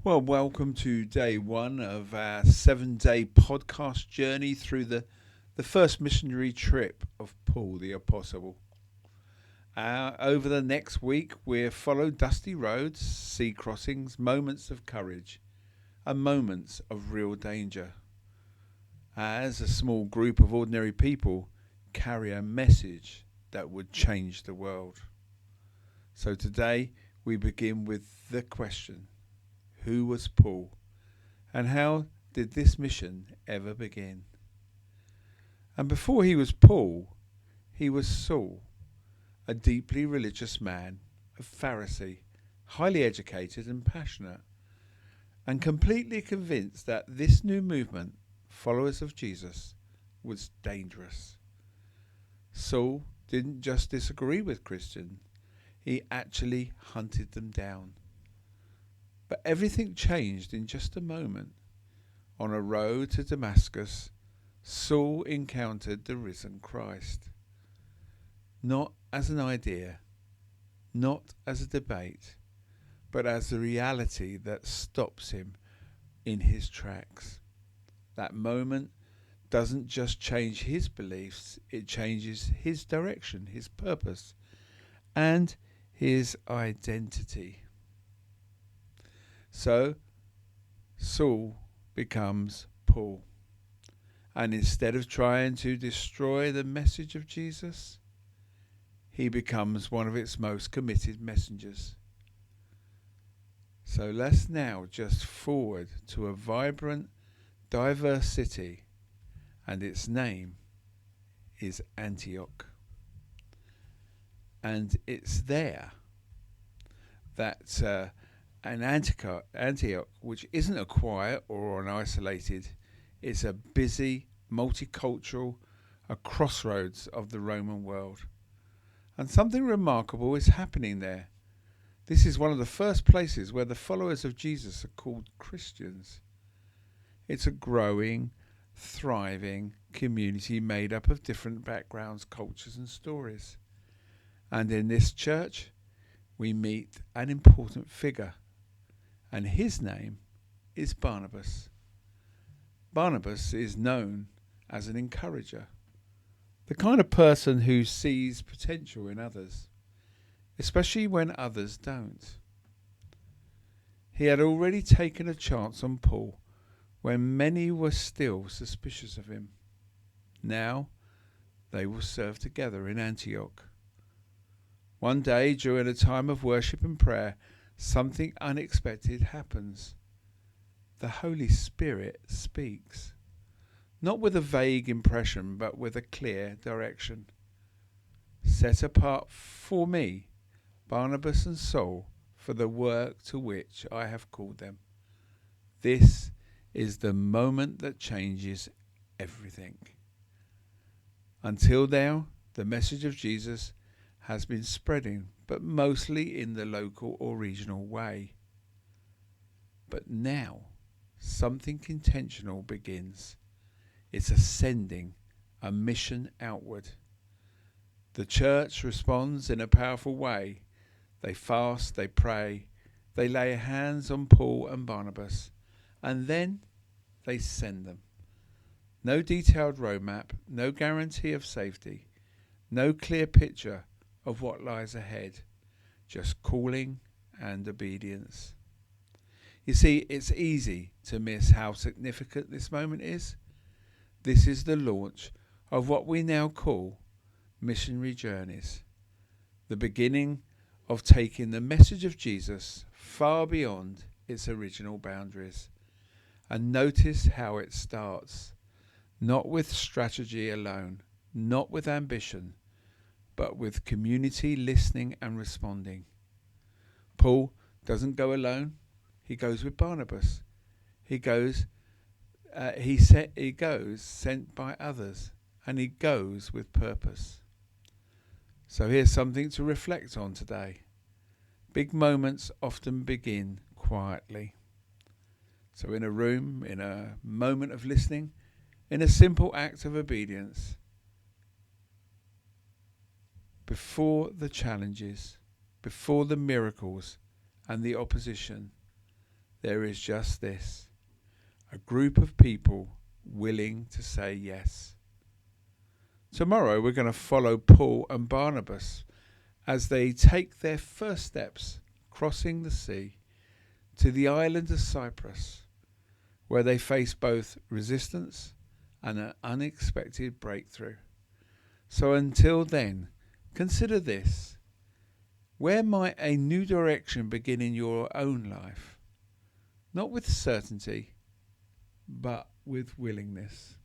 Well, welcome to day one of our 7 day podcast journey through the first missionary trip of Paul the Apostle. Over the next week, we'll follow dusty roads, sea crossings, moments of courage, and moments of real danger, as a small group of ordinary people carry a message that would change the world. So today, we begin with the question: who was Paul, and how did this mission ever begin? And before he was Paul, he was Saul, a deeply religious man, a Pharisee, highly educated and passionate, and completely convinced that this new movement, followers of Jesus, was dangerous. Saul didn't just disagree with Christians, he actually hunted them down. But everything changed in just a moment. On a road to Damascus, Saul encountered the risen Christ. Not as an idea, not as a debate, but as the reality that stops him in his tracks. That moment doesn't just change his beliefs, it changes his direction, his purpose, and his identity. So Saul becomes Paul. And instead of trying to destroy the message of Jesus, he becomes one of its most committed messengers. So let's now just forward to a vibrant, diverse city, and its name is Antioch. And it's there that Antioch, which isn't a quiet or an isolated, it's a busy, multicultural, a crossroads of the Roman world. And something remarkable is happening there. This is one of the first places where the followers of Jesus are called Christians. It's a growing, thriving community made up of different backgrounds, cultures and stories. And in this church, we meet an important figure, and his name is Barnabas. Barnabas is known as an encourager, the kind of person who sees potential in others, especially when others don't. He had already taken a chance on Paul when many were still suspicious of him. Now they will serve together in Antioch. One day, during a time of worship and prayer, something unexpected happens. The Holy Spirit speaks, not with a vague impression, but with a clear direction. Set apart for me, Barnabas and Saul, for the work to which I have called them. This is the moment that changes everything. Until now, the message of Jesus has been spreading, but mostly in the local or regional way. But now, something intentional begins. It's ascending, a mission outward. The church responds in a powerful way. They fast, they pray, they lay hands on Paul and Barnabas, and then they send them. No detailed roadmap, no guarantee of safety, no clear picture of what lies ahead, just calling and obedience. You see, it's easy to miss how significant this moment is. This is the launch of what we now call missionary journeys, the beginning of taking the message of Jesus far beyond its original boundaries. And notice how it starts, not with strategy alone, not with ambition, but with community listening and responding. Paul doesn't go alone. He goes with Barnabas. He goes sent by others, and he goes with purpose. So here's something to reflect on today. Big moments often begin quietly. So in a room, in a moment of listening, in a simple act of obedience, before the challenges, before the miracles and the opposition, there is just this: a group of people willing to say yes. Tomorrow we're going to follow Paul and Barnabas as they take their first steps crossing the sea to the island of Cyprus, where they face both resistance and an unexpected breakthrough. So until then, consider this: where might a new direction begin in your own life? Not with certainty, but with willingness.